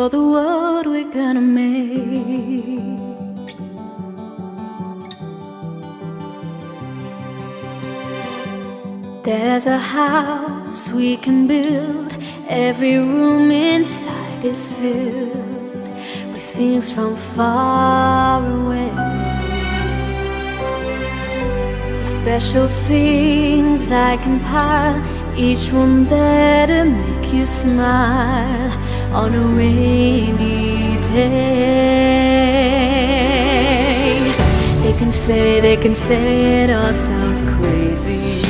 for the world we're gonna make. There's a house we can build, every room inside is filled with things from far away. The special things I compile, each one there to make you smile on a rainy day. They can say it all sounds crazy,